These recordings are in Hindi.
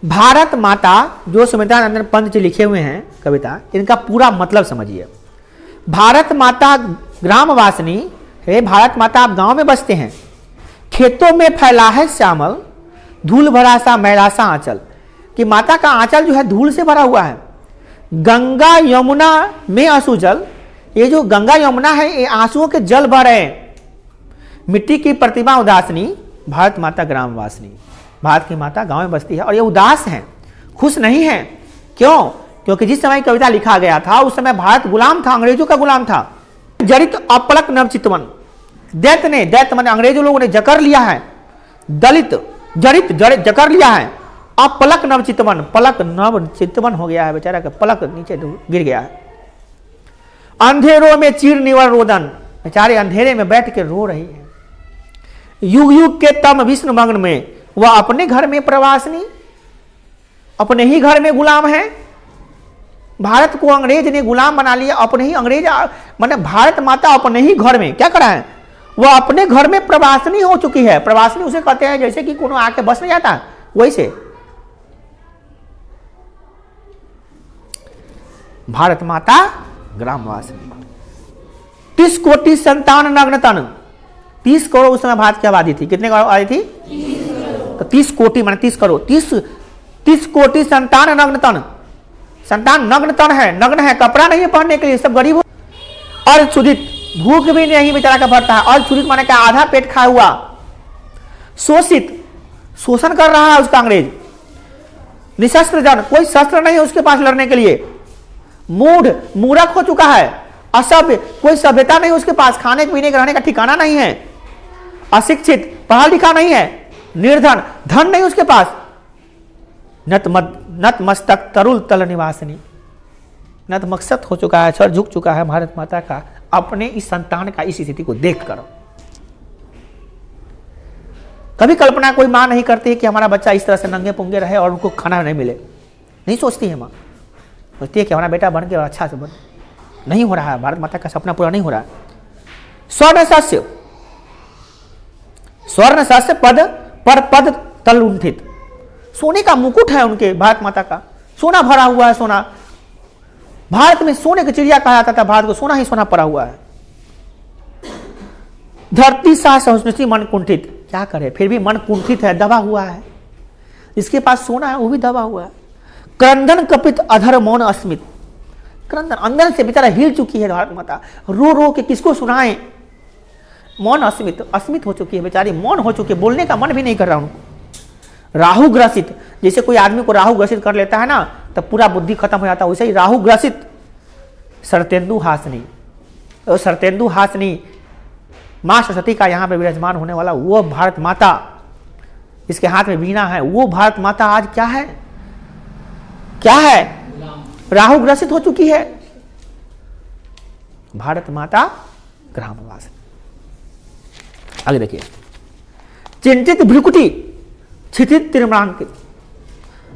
भारत माता जो सुमित्रानंदन पंत जी लिखे हुए हैं कविता, इनका पूरा मतलब समझिए। भारत माता ग्रामवासिनी है, भारत माता आप गांव में बसते हैं, खेतों में फैला है श्यामल, धूल भरा सा मैला सा आंचल, कि माता का आंचल जो है धूल से भरा हुआ है। गंगा यमुना में आंसू जल, ये जो गंगा यमुना है ये आंसुओं के जल भर रहे हैं। मिट्टी की प्रतिमा उदासनी, भारत माता ग्रामवासिनी, भारत की माता गांव में बसती है और ये उदास हैं, खुश नहीं है। क्यों? क्योंकि जिस समय कविता लिखा गया था उस समय भारत गुलाम था, अंग्रेजों का गुलाम था। जड़ित अपलक नवचितवन, दैत्य माने अंग्रेजों लोगों ने जकर लिया है, दलित जड़ित जकर लिया है। अपलक नवचितवन, पलक नव चितवन हो गया है, बेचारा का पलक नीचे गिर गया है। अंधेरों में चीर निवर रोदन, बेचारे अंधेरे में बैठ के रो रही है। युग युग के तम विष्णु मग्न में, वह अपने घर में प्रवासनी, अपने ही घर में गुलाम है। भारत को अंग्रेज ने गुलाम बना लिया, अपने ही अंग्रेज माने भारत माता अपने ही घर में क्या करा है, वह अपने घर में प्रवासनी हो चुकी है। प्रवासनी उसे कहते हैं जैसे कि कोनो आके बस नहीं जाता वैसे। भारत माता ग्रामवासिनी, 30 कोटि संतान नग्न तन, 30 करोड़ उस समय भारत की आबादी थी। कितने करोड़ आई थी? 30 30 कोटि माने 30 करोड़, 30 कोटि संतान नग्न तन, संतान नग्न तन है, नग्न है, कपड़ा नहीं है पहनने के लिए, सब गरीब हो। और क्षुधित, भूख भी नहीं बेचारा का भरता है। और क्षुधित माने क्या? आधा पेट खाया हुआ। शोषित, शोषण कर रहा है उसका अंग्रेज। निशस्त्र जन, कोई शस्त्र नहीं है उसके पास लड़ने के लिए। मूढ़, मूर्ख हो चुका है। असभ्य, कोई सभ्यता नहीं उसके पास, खाने पीने के रहने का ठिकाना नहीं है। अशिक्षित, पढ़ा लिखा नहीं है। निर्धन, धन नहीं उसके पास। नत मस्तक तरुल तल निवासिनी, नतमस्तक हो चुका है, सर झुक चुका है भारत माता का अपने इस संतान का इस स्थिति को देख कर। कभी कल्पना कोई मां नहीं करती है कि हमारा बच्चा इस तरह से नंगे पुंगे रहे और उनको खाना नहीं मिले, नहीं सोचती है मां। सोचती है कि हमारा बेटा बन के अच्छा से बन, नहीं हो रहा है, भारत माता का सपना पूरा नहीं हो रहा है। स्वर्ण सस्य पद पर पद तल उंठित, सोने का मुकुट है उनके भारत माता का, सोना भरा हुआ है। सोना, भारत में सोने की चिड़िया कहा जाता था, भारत को सोना ही सोना पड़ा हुआ है। धरती सा संस्कृति मन कुंठित, क्या करे फिर भी मन कुंठित है, दबा हुआ है। जिसके पास सोना है वो भी दबा हुआ है। क्रंदन कपित अधर मौन अस्मित, क्रंदन अंदर से बेचारा हिल चुकी है भारत माता, रो रो के किसको सुनाए। मौन अस्मित, अस्मित हो चुकी है बेचारी, मौन हो चुकी है, बोलने का मन भी नहीं कर रहा उनको। राहु ग्रसित, जैसे कोई आदमी को राहु ग्रसित कर लेता है ना तब पूरा बुद्धि खत्म हो जाता है, वैसे ही राहु ग्रसित। सरतेंदु हासनी, सरतेंदु हासनी मां सरस्वती का यहाँ पे विराजमान होने वाला वो भारत माता, इसके हाथ में वीणा है, वो भारत माता आज क्या है? क्या है? राहु ग्रसित हो चुकी है। भारत माता ग्रामवासिनी। आगे देखिए, चिंतित भ्रुकुटी क्षितित तिरमांकित,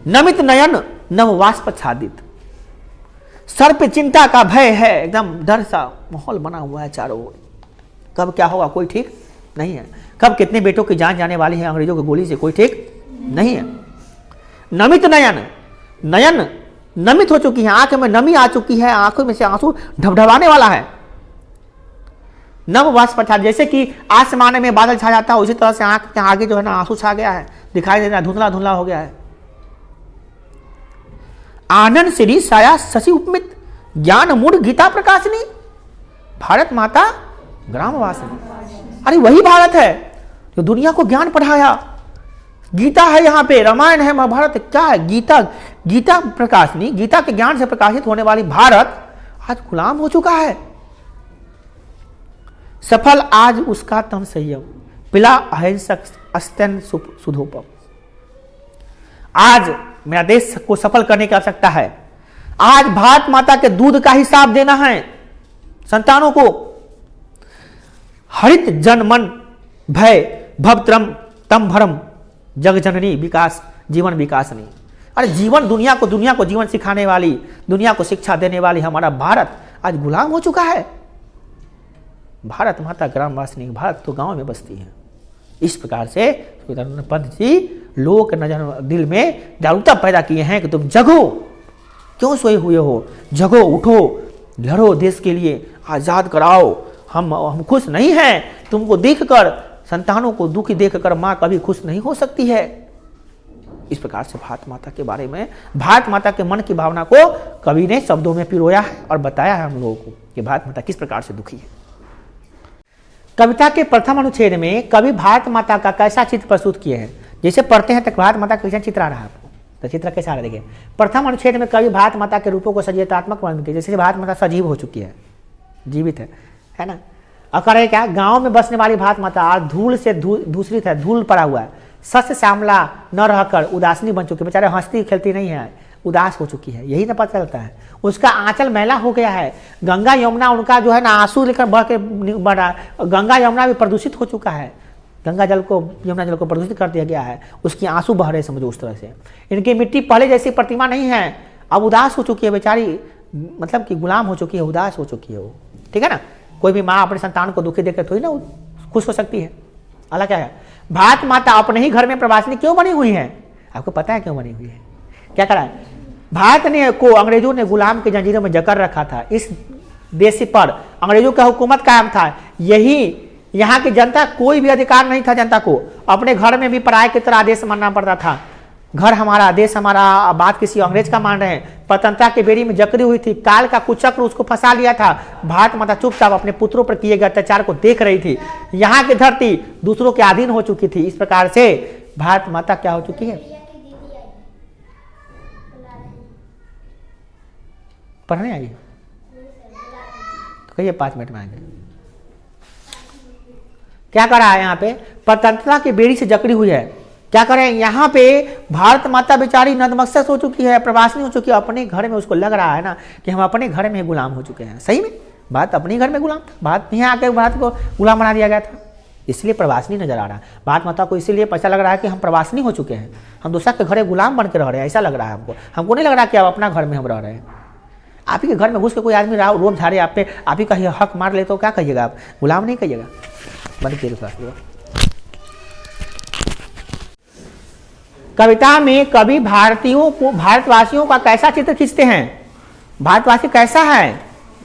नमित नयन नववाष्पच्छादित, सर पे चिंता का भय है, एकदम डर सा माहौल बना हुआ है चारों ओर। कब क्या होगा कोई ठीक नहीं है, कब कितने बेटों की जान जाने वाली है अंग्रेजों की गोली से कोई ठीक नहीं है। नमित नयन, नयन नमित हो चुकी है, आंख में नमी आ चुकी है, आंखों में से आंसू ढबढबाने वाला है। नववाष्पच्छादित, जैसे कि आसमान में बादल छा जाता है उसी तरह से आंख के आगे जो है ना आंसू छा गया है, दिखाई दे रहा है, धुंधला धुंधला हो गया है। आनंद श्री साया शशि उपमित, ज्ञान मूढ़ गीता प्रकाशनी, भारत माता ग्रामवासिनी। अरे वही भारत है जो दुनिया को ज्ञान पढ़ाया। गीता है यहाँ पे, रामायण है, महाभारत है, क्या है? गीता, गीता प्रकाशनी, गीता के ज्ञान से प्रकाशित होने वाली भारत आज गुलाम हो चुका है। सफल आज उसका तम संयम, पिला अहिंसक अस्तन सुधोपम। आज मेरा देश को सफल करने की आवश्यकता है। आज भारत माता के दूध का हिसाब देना है संतानों को। हरित जन मन भय भवत्रम तम भरम जग जननी विकास जीवन विकास नहीं। अरे जीवन, दुनिया को जीवन सिखाने वाली, दुनिया को शिक्षा देने वाली हमारा भारत आज गुलाम हो चुका है। भारत माता ग्रामवासिनी, भारत तो गांव में बसती है। इस प्रकार से सुमित्रानंद पंत जी लोगों के नजर दिल में जागरूकता पैदा किए हैं कि तुम जगो, क्यों सोए हुए हो, जगो, उठो, लड़ो देश के लिए, आज़ाद कराओ। हम खुश नहीं हैं। तुमको देखकर, संतानों को दुखी देखकर माँ कभी खुश नहीं हो सकती है। इस प्रकार से भारत माता के बारे में, भारत माता के मन की भावना को कवि ने शब्दों में पिरोया है और बताया है हम लोगों को कि भारत माता किस प्रकार से दुखी है। कविता के प्रथम अनुच्छेद में कवि भारत माता का कैसा चित्र प्रस्तुत किए हैं। जैसे पढ़ते हैं तो भारत माता का कैसा चित्र आ रहा है आपको, तो चित्र कैसा आ रहा है देखिए। प्रथम अनुच्छेद में कवि भारत माता के रूपों को सचेतनात्मक वर्णन किया, जैसे भारत माता सजीव हो चुकी है, जीवित है ना। और कह रहे क्या, गांव में बसने वाली भारत माता आज धूल से दूसरी है, धूल पड़ा हुआ है, सस्य श्यामला न रहकर उदासनी बन चुकी है। बेचारे हंसती खेलती नहीं है, उदास हो चुकी है, यही ना पता चलता है। उसका आंचल मैला हो गया है। गंगा यमुना उनका जो है ना आंसू लेकर बह के बढ़ा, गंगा यमुना भी प्रदूषित हो चुका है। गंगा जल को, यमुना जल को प्रदूषित कर दिया गया है, उसकी आंसू बह रहे समझो उस तरह से। इनकी मिट्टी पहले जैसी प्रतिमा नहीं है, अब उदास हो चुकी है बेचारी, मतलब कि गुलाम हो चुकी है, उदास हो चुकी है वो, ठीक है ना। कोई भी माँ अपने संतान को दुखी देखकर थोड़ी ना खुश हो सकती है। अल्लाह क्या है, भारत माता अपने ही घर में प्रवासिनी क्यों बनी हुई है, आपको पता है क्यों बनी हुई है? क्या करा है, भारत ने को अंग्रेजों ने गुलाम की जंजीरों में जकड़ रखा था। इस देश पर अंग्रेजों का हुकूमत कायम था। यही यहाँ की जनता, कोई भी अधिकार नहीं था जनता को, अपने घर में भी पराये की तरह आदेश मानना पड़ता था। घर हमारा, देश हमारा, बात किसी अंग्रेज का मान रहे हैं। स्वतंत्रता की बेड़ी में जकड़ी हुई थी, काल का कुचक्र उसको फंसा लिया था। भारत माता चुपचाप अपने पुत्रों पर किए गए अत्याचार को देख रही थी। यहाँ की धरती दूसरों के अधीन हो चुकी थी। इस प्रकार से भारत माता क्या हो चुकी है, पढ़ने आइए तो कहिए 5 मिनट में आएंगे। क्या कर रहा है यहाँ पे, स्वतंत्रता की बेड़ी से जकड़ी हुई है। क्या करें, यहाँ पे भारत माता बेचारी नतमस्तक हो चुकी है, प्रवासी हो चुकी है। अपने घर में उसको लग रहा है ना कि हम अपने घर में गुलाम हो चुके हैं। सही में बात अपने घर में गुलाम था, बात यहाँ आके भारत को गुलाम बना दिया गया था, इसलिए प्रवासी नजर आ रहा है। भारत माता को इसीलिए पैसा लग रहा है कि हम प्रवासी हो चुके हैं, हम दूसरा के घर गुलाम बन के रह रहे हैं, ऐसा लग रहा है हमको। हमको नहीं लग रहा कि अब अपना घर में हम रह रहे हैं। आप ही के घर में घुस के कोई आदमी रोब झाड़े आप पे, आप ही का हक मार ले तो क्या कहिएगा, आप गुलाम नहीं कहिएगा। बंद कीजिए। कविता में कवि भारतीयों को, भारतवासियों का कैसा चित्र खींचते हैं। भारतवासी कैसा है,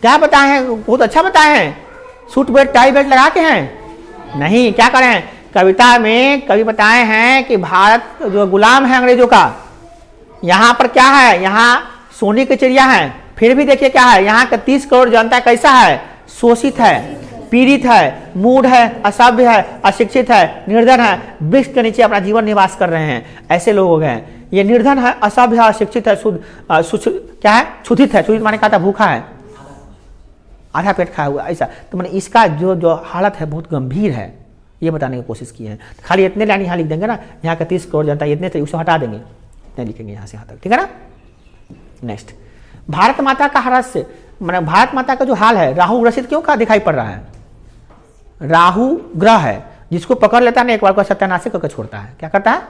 क्या बताए हैं, बहुत अच्छा बताए हैं। सूट बेल्ट टाई बेल्ट लगा के हैं, नहीं, क्या करें, कविता में कवि बताए हैं कि भारत जो गुलाम है अंग्रेजों का, यहाँ पर क्या है, यहाँ सोने की चिड़िया है। फिर भी देखिए क्या है, यहाँ का 30 करोड़ जनता कैसा है, शोषित है, पीड़ित है, मूढ़ है, असभ्य है, अशिक्षित है, निर्धन है, वृक्ष के नीचे अपना जीवन निवास कर रहे हैं। ऐसे लोग हैं, ये निर्धन है, असभ्य है, अशिक्षित है, क्या है, क्षुधित है। क्षुधित माने कहा था भूखा है, आधा पेट खाया हुआ, ऐसा। तो मैंने इसका जो हालत है बहुत गंभीर है, ये बताने की कोशिश की है। खाली इतने लाइन यहाँ लिख देंगे ना, यहाँ का 30 करोड़ जनता इतने थे, उसे हटा देंगे, नहीं लिखेंगे यहाँ से यहाँ तक, ठीक है ना। नेक्स्ट, भारत माता का रहस्य, मैंने भारत माता का जो हाल है, राहु ग्रसित क्यों का दिखाई पड़ रहा है। राहु ग्रह है, जिसको पकड़ लेता है ना एक बार को सत्यानाश करके छोड़ता है। क्या करता है,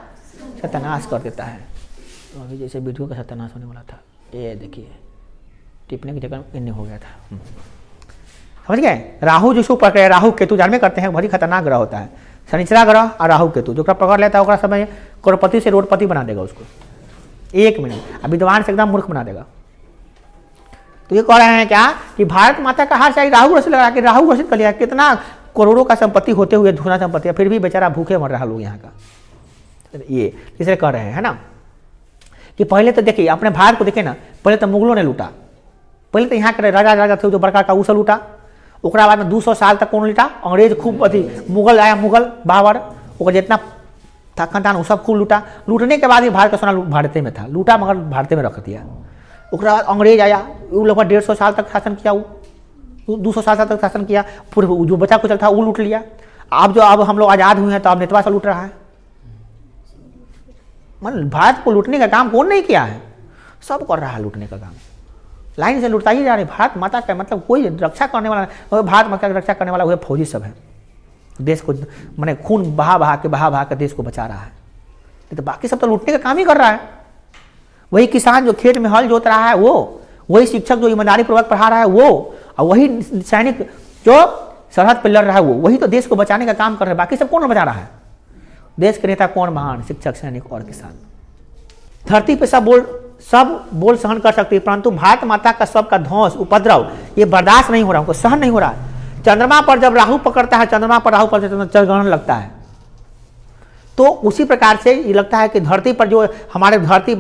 सत्यानाश कर देता है। तो अभी जैसे वीडियो का सत्यानाश होने वाला था, ये देखिए टिपने की जगह इन्ने हो गया था, समझ गए। राहु जिसको पकड़े, राहु केतु जान में करते हैं, बड़ी खतरनाक ग्रह होता है। शनिचरा ग्रह और राहु केतु जो पकड़ लेता है, समय करोड़पति से रोडपति बना देगा उसको 1 मिनट, विद्वान से एकदम मूर्ख बना देगा। तो ये कह रहे हैं क्या कि भारत माता का हाल चाहिए राहु ग्रसित लगा कि राहु ग्रसित कर लिया, कितना करोड़ों का संपत्ति होते हुए धुना संपत्ति है, फिर भी बेचारा भूखे मर रहा लोग यहाँ का। ये इसलिए कह रहे हैं, है ना, कि पहले तो देखिए अपने भारत को देखे ना, पहले तो मुगलों ने लूटा। पहले तो यहाँ के राजा राजा थे जो बड़का का उसे लूटा, ओकरा बाद में 200 साल तक कौन लूटा, अंग्रेज खूब अथी, मुगल आया, मुगल बाबर, ओकर जितना था खानदान वो सब खूब लूटा। लूटने के बाद ही भारत का सोना भारत में था, लूटा मगर भारत में रख दिया। ओकरा बाद अंग्रेज आया, वो लगभग 150 साल तक शासन किया, वो 200 साल तक शासन किया, पूरे जो बचा कुचल था वो लूट लिया। अब हम लोग आज़ाद हुए हैं तो अब नेतवा से लूट रहा है। मतलब भारत को लूटने का काम कौन नहीं किया है, सब कर रहा है लूटने का काम, लाइन से लूटता ही जा रहे। भारत माता का मतलब कोई रक्षा करने वाला, भारत माता की रक्षा करने वाला वही फौजी सब है, देश को मैंने खून बहा के देश को बचा रहा है। तो बाकी सब तो लूटने का काम ही कर रहा है। वही किसान जो खेत में हल जोत रहा है वो, वही शिक्षक जो ईमानदारी पूर्वक पढ़ा रहा है वो, और वही सैनिक जो सरहद पर लड़ रहा है वो, वही तो देश को बचाने का काम कर रहा है। बाकी सब कौन बचा रहा है, देश के नेता कौन महान? शिक्षक, सैनिक और किसान। धरती पे सब बोल सहन कर सकती है, परंतु भारत माता का सबका ध्वंस, उपद्रव ये बर्दाश्त नहीं हो रहा, उनको सहन नहीं हो रहा। चंद्रमा पर जब राहु पकड़ता है, चंद्रमा पर राहु पकड़ता है, चंद्रग्रहण लगता है। तो उसी प्रकार से ये लगता है कि धरती पर जो हमारे भारत की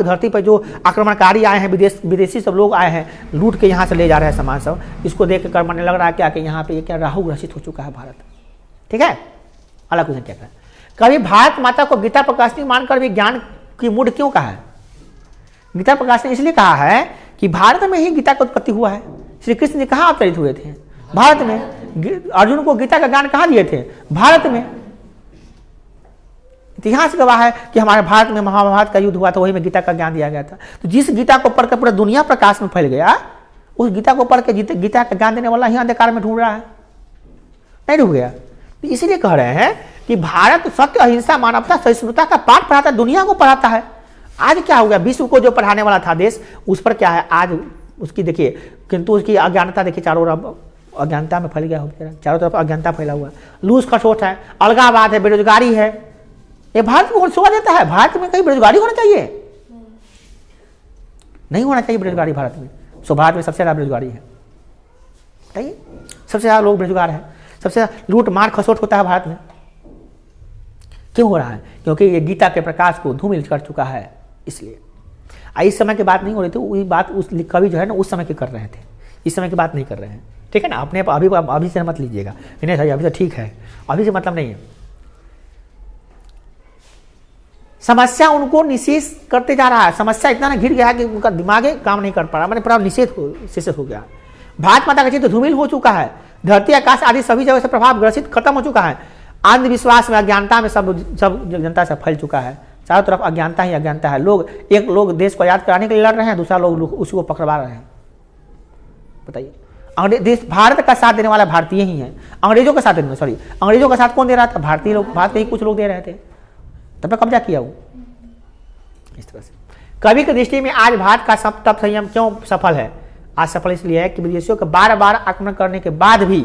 धरती पर जो आक्रमणकारी आए हैं, विदेशी सब लोग आए हैं, लूट के यहाँ से ले जा रहे हैं सामान सब, इसको देख कर मन लग रहा है क्या कि यहाँ पे ये क्या राहु ग्रसित हो चुका है भारत। ठीक है, अलग कुछ क्या करें। कभी भारत माता को गीता प्रकाशनी मानकर भी ज्ञान की मूढ़ क्यों कहा है? गीता प्रकाश ने इसलिए कहा है कि भारत में ही गीता का उत्पत्ति हुआ है। श्री कृष्ण जी कहाँ अवतरित हुए थे? भारत में। अर्जुन को गीता का ज्ञान कहाँ दिए थे? भारत में। इतिहास गवाह है कि हमारे भारत में महाभारत का युद्ध हुआ था, वही में गीता का ज्ञान दिया गया था। तो जिस गीता को पढ़कर पूरा दुनिया प्रकाश में फैल गया, उस गीता को पढ़ के गीता का ज्ञान देने वाला ही अंधकार में ढूंढ रहा है, नहीं डूब गया। तो इसीलिए कह रहे हैं कि भारत सत्य, अहिंसा, मानवता, सहिष्णुता का पाठ पढ़ाता है, दुनिया को पढ़ाता है। आज क्या हो गया? विश्व को जो पढ़ाने वाला था देश, उस पर क्या है आज उसकी देखिए, किंतु उसकी अज्ञानता देखिए, चारों ओर अज्ञानता में फैल गया हो, चारों तरफ अज्ञानता फैला हुआ है, लूज खसोट है, अलगावाद है, बेरोजगारी है। ये भारत को शोभा देता है? भारत में कहीं बेरोजगारी होना चाहिए? नहीं होना चाहिए बेरोजगारी भारत में। सो भारत में सबसे ज्यादा बेरोजगारी है, बताइए, सबसे ज्यादा लोग बेरोजगार है, सबसे ज्यादा लूट मार खसोट होता है भारत में। क्यों हो रहा है? क्योंकि ये गीता के प्रकाश को धूमिल कर चुका है, इसलिए। इस समय की बात नहीं हो रही थी, वही बात उस कवि जो है ना उस समय की कर रहे थे, इस समय की बात नहीं कर रहे हैं। ठीक है ना, अपने अभी से मत लीजिएगा, नहीं भाई अभी तो ठीक है, अभी से मतलब नहीं है। समस्या उनको निषेध करते जा रहा है, समस्या इतना ना घिर गया है कि उनका दिमाग काम नहीं कर पा रहा, मैंने पूरा निषेध हो गया। भारत माता का चित्र धूमिल हो चुका है, धरती आकाश आदि सभी जगह से प्रभाव ग्रसित खत्म हो चुका है, अंधविश्वास में, अज्ञानता में सब जनता से फैल चुका है, चारों तरफ अज्ञानता ही अज्ञानता है। एक लोग देश को याद कराने के लिए लड़ रहे हैं, दूसरा लोग उसी को पकड़वा रहे हैं। बताइए, देश भारत का साथ देने वाला भारतीय ही है, अंग्रेजों का साथ अंग्रेजों का साथ कौन दे रहा था? भारतीय लोग, भारत के ही कुछ लोग दे रहे थे, तब तक कब्जा किया वो। इस तरह से कवि की दृष्टि में आज भारत का तप संयम क्यों सफल है? आज सफल इसलिए है कि विदेशियों के बार बार आक्रमण करने के बाद भी,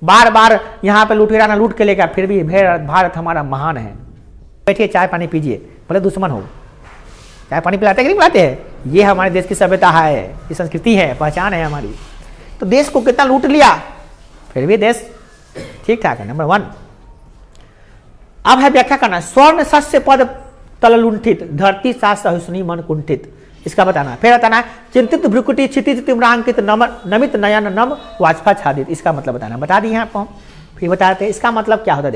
बार बार यहाँ पे लुटेरा ना लूट के लेकर, फिर भी भारत हमारा महान है। बैठिए, चाय पानी पीजिए, भले दुश्मन हो, चाय पानी पिलाते कि नहीं पिलाते हैं? ये हमारे देश की सभ्यता है, ये संस्कृति है, पहचान है हमारी। तो देश को कितना लूट लिया, फिर भी देश ठीक ठाक है, नंबर 1। अब है व्याख्या करना, स्वर्ण शस्य पद तल लुंठित, धरती सा सहिष्णुनी मन कुंठित, इसका बताना। फिर बताना, चिंतित भ्रुकुटी क्षितिज तिम्रांकित नमित नयन नम वाष्पाच्छादित, इसका मतलब बताना। बता दिए आपको हम, फिर बताते हैं इसका मतलब क्या होता है।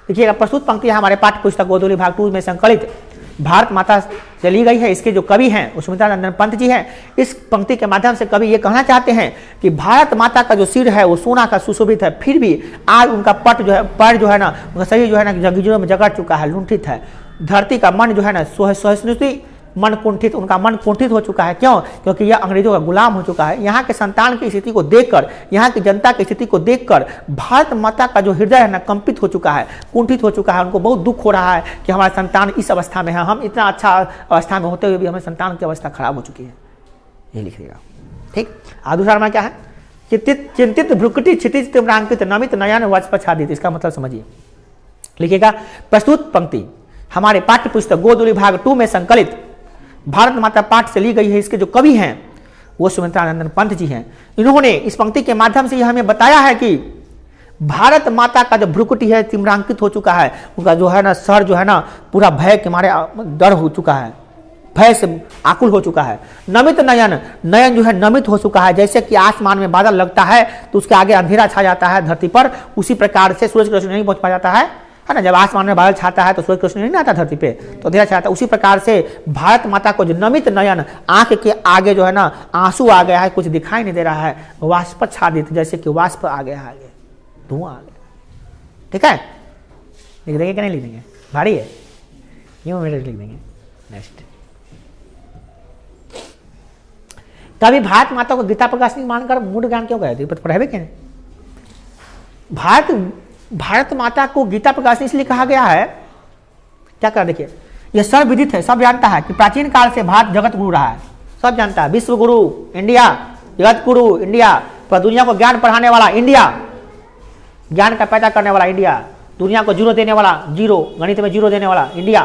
देखिएगा, प्रस्तुत पंक्ति हमारे पाठ्य पुस्तक गोधूली भाग 2 में संकलित भारत माता चली गई है, इसके जो कवि हैं वो सुमित्रा नंदन पंत जी हैं। इस पंक्ति के माध्यम से कवि ये कहना चाहते हैं कि भारत माता का जो सिर है वो सोना का सुशोभित है, फिर भी आज उनका पट जो है, पैर जो है ना, उनका शरीर जो है ना जगीजों में जगड़ चुका है, लुंठित है। धरती का मन जो है ना सहिष्णुति मन कुंठित, उनका मन कुंठित हो चुका है। क्यों? क्योंकि यह अंग्रेजों का गुलाम हो चुका है। यहाँ के संतान की स्थिति को देखकर, यहाँ की जनता की स्थिति को देखकर भारत माता का जो हृदय है ना कंपित हो चुका है, कुंठित हो चुका है। उनको बहुत दुख हो रहा है कि हमारा संतान इस अवस्था में है, हम इतना अच्छा अवस्था में होते हुए भी हमारे संतान की अवस्था खराब हो चुकी है। ये लिखिएगा, ठीक। दूसरा में क्या है? चिंतित भ्रुकुटी क्षितिज तिम्रांकित नमित नयन वाष्पाच्छादित, इसका मतलब समझिए। लिखिएगा, प्रस्तुत पंक्ति हमारे पाठ्य पुस्तक गोधूली भाग 2 में संकलित भारत माता पाठ से ली गई है। इसके जो कवि हैं वो सुमित्रा नंदन पंत जी हैं। इन्होंने इस पंक्ति के माध्यम से हमें बताया है कि भारत माता का जो भ्रुकुटी है तिम्रांकित हो चुका है, उनका जो है ना सर जो है ना पूरा भय के मारे डर हो चुका है, भय से आकुल हो चुका है। नमित नयन, नयन जो है नमित हो चुका है, जैसे कि आसमान में बादल लगता है तो उसके आगे अंधेरा छा जाता है धरती पर, उसी प्रकार से सूरज की रोशनी नहीं पहुंच पा जाता है ना। जब आसमान में बादल छाता है तो सूरज की रोशनी नहीं आता धरती पे, तो अंधेरा छाता है। उसी प्रकार से भारत माता को जो नमित नयन, आंख के आगे जो है ना आंसू आ गया है, कुछ दिखाई नहीं दे रहा है, वाष्पाच्छादित, जैसे कि वाष्प आ गया है, आगे धुआं आ गया। ठीक है, लिख देंगे कि नहीं लिख देंगे? भारी है, यूं मेरे लिख देंगे। नेक्स्ट, कभी भारत माता को गीता प्रकाशनी मानकर मूढ़ ज्ञान क्यों कहते? पढ़े क्या? भारत माता को गीता प्रकाशनी इसलिए कहा गया है, क्या कर देखिए, यह सर्वविदित है, सब जानता है कि प्राचीन काल से भारत जगत गुरु रहा है, सब जानता है। विश्व गुरु इंडिया, जगत गुरु इंडिया, पर दुनिया को ज्ञान पढ़ाने वाला इंडिया, ज्ञान का पैदा करने वाला इंडिया, दुनिया को जीरो देने वाला, जीरो गणित में जीरो देने वाला इंडिया।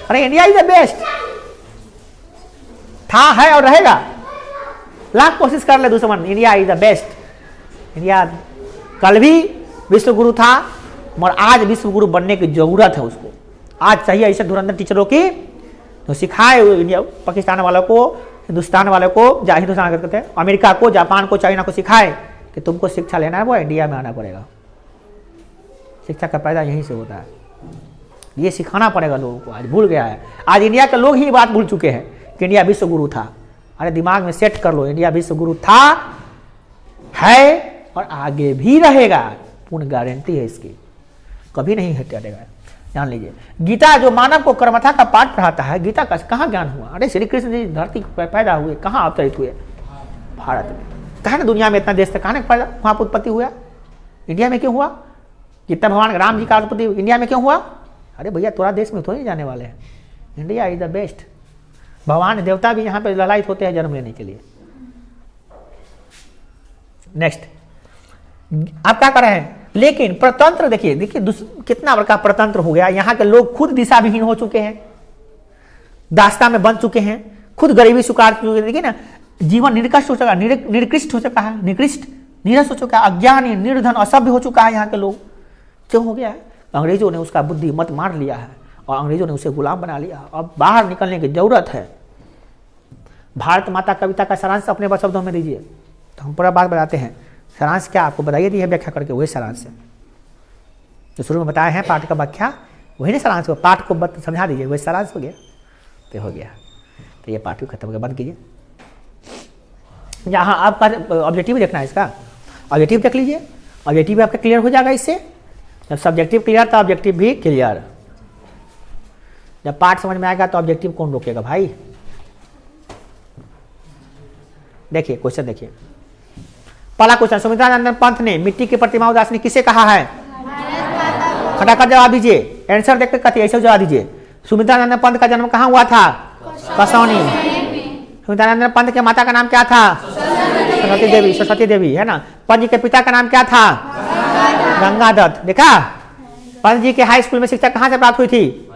अरे इंडिया इज द बेस्ट, था, है और रहेगा। लाख कोशिश कर ले दुश्मन, India is the best. India कल भी विश्व गुरु था, मगर आज विश्व गुरु बनने की जरूरत है उसको। आज चाहिए ऐसे धुरंधर टीचरों की जो सिखाए इंडिया, पाकिस्तान वालों को, हिंदुस्तान वालों को, हिंदुस्तान कहते हैं, अमेरिका को, जापान को, चाइना को सिखाए कि तुमको शिक्षा लेना है वो इंडिया में आना पड़ेगा। शिक्षा का पैदा यहीं से होता है, ये सिखाना पड़ेगा लोगों को। आज भूल गया है, आज इंडिया के लोग ही बात भूल चुके हैं कि इंडिया विश्व गुरु था। अरे दिमाग में सेट कर लो, इंडिया विश्व गुरु था, है और आगे भी रहेगा, पूर्ण गारंटी है इसकी, कभी नहीं हटेगा। जान लीजिए, गीता जो मानव को कर्मथा का पाठ पढ़ाता है, गीता का कहाँ ज्ञान हुआ? अरे श्री कृष्ण जी धरती पर पैदा हुए, कहाँ अवतरित हुए? भारत में। कहा ना दुनिया में इतना देश था, कहाँ वहाँ पर उत्पत्ति हुआ? इंडिया में क्यों हुआ? कितना भगवान राम जी का उत्पत्ति इंडिया में क्यों हुआ? अरे भैया थोड़ा देश में थोड़ी जाने वाले हैं, इंडिया इज द बेस्ट। भगवान देवता भी यहाँ पे ललायित होते हैं जन्म लेने के लिए। नेक्स्ट, आप क्या कर रहे हैं? लेकिन प्रतंत्र देखिए, कितना बड़का प्रतंत्र हो गया। यहाँ के लोग खुद दिशा विहीन हो चुके हैं, दास्ता में बन चुके हैं, खुद गरीबी स्वीकार चुके हैं। देखिए ना, जीवन निकृष्ट हो चुका, निकृष्ट हो चुका है, निकृष्ट नीरस हो चुका है, अज्ञानी, निर्धन, असभ्य हो चुका है यहाँ के लोग। क्यों हो गया है? अंग्रेजों ने उसका बुद्धि मत मार लिया है और अंग्रेजों ने उसे गुलाम बना लिया। अब बाहर निकलने की जरूरत है। भारत माता कविता का सारांश अपने शब्दों में दीजिए, तो हम पूरा बात बताते हैं। सारांश क्या आपको बताइए दी है व्याख्या करके, वही सारांश है जो शुरू में बताए हैं। पाठ का व्याख्या वही ना सारांश हो, पाठ को समझा दीजिए, वही सारांश हो गया। तो हो गया, तो ये पाठ भी खत्म हो गया, बंद कीजिए। यहाँ आपका ऑब्जेक्टिव देखना है, इसका ऑब्जेक्टिव देख लीजिए, ऑब्जेक्टिव आपका क्लियर हो जाएगा इससे। जब सब्जेक्टिव क्लियर तो ऑब्जेक्टिव भी क्लियर। जब पाठ समझ में आएगा तो ऑब्जेक्टिव कौन रोकेगा भाई? देखिए क्वेश्चन देखिए, पहला क्वेश्चन, सुमित्रानंदन पंत ने मिट्टी की प्रतिमा उदासनी किसे कहा है? खटाखट जवाब दीजिए, आंसर देखकर कहते ऐसे जवाब दीजिए। सुमित्रानंदन पंत का जन्म कहाँ हुआ था? कसौनी। सुमित्रानंदन पंत के माता का नाम क्या था? सरस्वती देवी है ना। पंत जी के पिता का नाम क्या था? गंगादत्त। देखा, पंत जी के हाई स्कूल में शिक्षा कहाँ से प्राप्त हुई थी?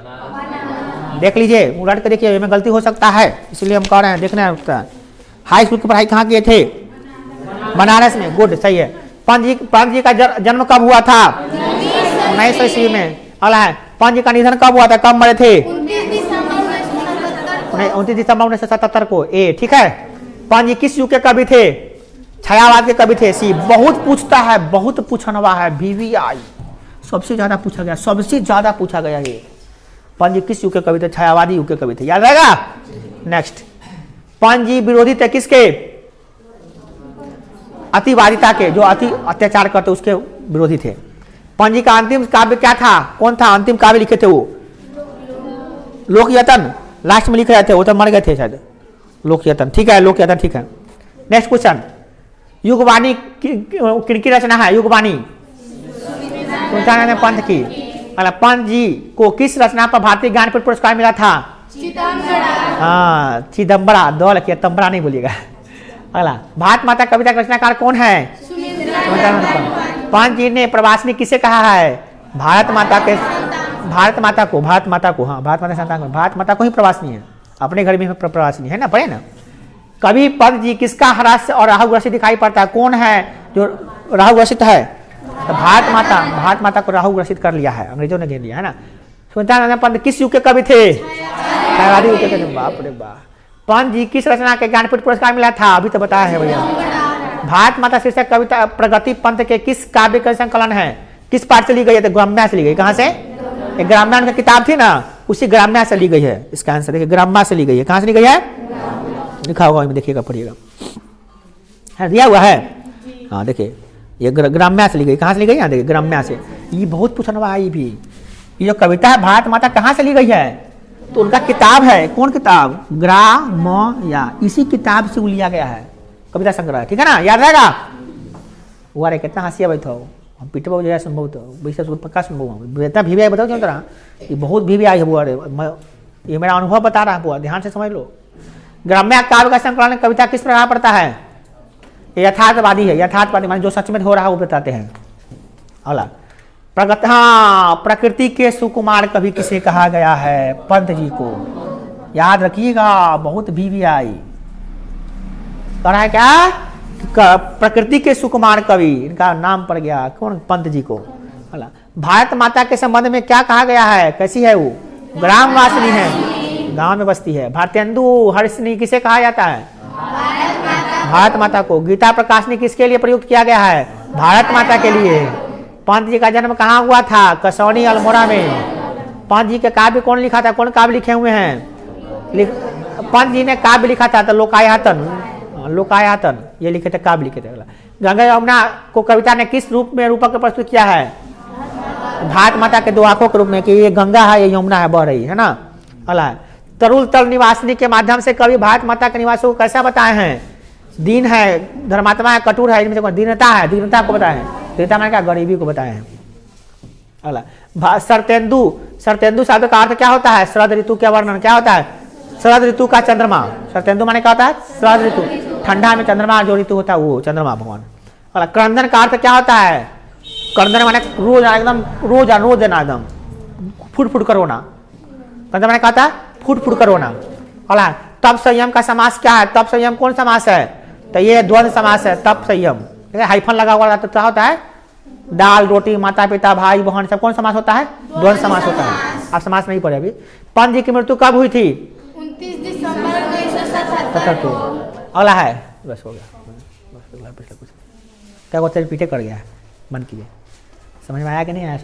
देख लीजिए, उलट के देखिए, में गलती हो सकता है, इसलिए हम कह रहे हैं देखना है। हाई स्कूल की पढ़ाई कहाँ किए थे? बनारस में। गुड, सही है। पंत जी का जन्म कब हुआ था? 1900 ईस्वी में। अगला है, पंत जी का निधन कब हुआ था, कब मरे थे? 29 दिसंबर 1977 को। ए ठीक है। पंत जी किस युग के कवि थे? छायावाद के कवि थे। सी बहुत पूछता है, बहुत पूछनवा है। VVI सबसे ज्यादा पूछा गया, सबसे ज्यादा पूछा गया ये। पंत जी किस युग के कवि थे? छायावादी युग के कवि थे, याद रहेगा। नेक्स्ट, पंत जी विरोधी थे किसके? अतिवादिता के, जो अति अत्याचार करते उसके विरोधी थे। पंत जी का अंतिम काव्य क्या था? कौन था अंतिम काव्य लिखे थे वो? लोकयतन। लास्ट में लिखे रहे थे, वो तो मर गए थे शायद। लोकयतन, ठीक है, लोकयतन ठीक है। नेक्स्ट क्वेश्चन, युगवाणी किनकी रचना है? युगवाणी सुमित्रानंद पंत की। पंत जी को किस रचना पर भारतीय ज्ञानपीठ पुरस्कार मिला था? हाँ, चिदम्बरा, दौल किया, तंबरा नहीं बोलिएगा। अगला, भारत माता कविता का रचनाकार कौन है? पंत जी ने प्रवासिनी किसे कहा है? भारत माता को, भारत माता को, हाँ भारत माता संतान को, भारत माता को ही प्रवासिनी है, अपने घर में प्रवासिनी है ना, पढ़े ना। कभी पंत जी किसका हास्य और राहु ग्रसित दिखाई पड़ता है? कौन है जो राहु ग्रसित है? तो भारत माता को राहु ग्रसित कर लिया है, अंग्रेजों ने घेर लिया है ना। सुमित्रानंद पंत किस युग के कवि थे? छायावादी युग के। बाप रे बाप। पंत जी किस रचना के ज्ञानपीठ पुरस्कार मिला था? अभी तो बताया है भैया। भारत माता शीर्षक कविता प्रगति पंत के किस काव्य का संकलन है? किस पाठ से ली गई है? तो ग्राम्या से ली गई। कहाँ से? एक ग्राम्या की किताब थी ना, उसी ग्राम्या से ली गई है। इसका आंसर देखिए, ग्राम्या से ली गई है। कहाँ से ली गई है? लिखा होगा, देखिएगा, पढ़िएगा, दिया हुआ है। हाँ देखिए, ये ग्राम्या से ली गई। कहाँ से ली गई? देखिए ग्राम्या से। ये बहुत पूछना है, ये जो कविता है भारत माता कहाँ से ली गई है? तो उनका किताब है, कौन किताब? ग्राम्या, इसी किताब से लिया गया है, कविता संग्रह, ठीक है ना, याद रहेगा। वो अरे कितना हंसी बैठो, हम पिटबो जो है सुनबो, तो वैसे पक्का सुनबो। बेटा VVI बताओ क्यों तरह, ये बहुत VVI है वो। अरे ये मेरा अनुभव बता रहा है बुआ, ध्यान से समझ लो। ग्राम्य काव्य का संकलन कविता किस प्रकार पड़ता है? यथार्थवादी है, यथार्थवादी मान जो सच में हो रहा है वो बताते हैं। अगला हाँ, प्रकृति के सुकुमार कभी किसे कहा गया है? पंत जी को। याद रखिएगा, बहुत VVI कह रहा है क्या? प्रकृति के सुकुमार कवि, इनका नाम पड़ गया कौन? पंत जी को। भारत माता के संबंध में क्या कहा गया है? कैसी है वो? ग्रामवासिनी है, गांव में बसती है। भारतेंदु हर्षिणी किसे कहा जाता है? भारत माता को। गीता प्रकाशनी किसके लिए प्रयुक्त किया गया है? भारत माता के लिए। पंत जी का जन्म कहाँ हुआ था? कसौनी अल्मोड़ा में। पंत जी के काव्य कौन लिखा था? कौन काव्य लिखे हुए हैं? पंत जी ने काव्य लिखा था, तो लोकायतन ये लिखे थे, काव्य लिखे थे। गंगा यमुना को कविता ने किस रूप में रूपक प्रस्तुत किया है? भारत माता के दो आंखों के रूप में, कि ये गंगा है, ये यमुना है, बह रही है ना। अला तरुल तल निवासिनी के माध्यम से कवि भारत माता के निवासों को कैसा बताए हैं? दीन है, धर्मात्मा है, कठोर है, इनमें से दीनता है, दीनता को बताए हैं। दीनता मैंने क्या? गरीबी को बताए हैं। अगला शरतेंदु शब्द का अर्थ क्या होता है? शरद ऋतु का वर्णन क्या होता है? शरद ऋतु का चंद्रमा। शरतेंदु माने क्या होता है? शरद ऋतु, ठंडा में चंद्रमा जो ऋतु होता है वो चंद्रमा भगवान। अगला क्रंदन का अर्थ क्या होता है? क्रंदन माने रोज एकदम रोज देना, एकदम फुट फुट कर रोना। क्रंदन माने क्या होता है? फुट फुट कर रोना। अगला तप संयम का समास क्या है? तप संयम कौन समास है? तो ये द्वंद्व समास है, तप संयम। हाइफन लगा हुआ तो क्या होता है? दाल रोटी, माता पिता, भाई बहन, सब कौन समास होता है? द्वंद्व समास होता है। आप समास नहीं पढ़े अभी। पंत जी की मृत्यु कब हुई थी? 29 दिसंबर 1977 को। अगला है, बस हो गया। क्या होता है? पीछे कर गया है, बंद कीजिए। समझ में आया कि नहीं आया?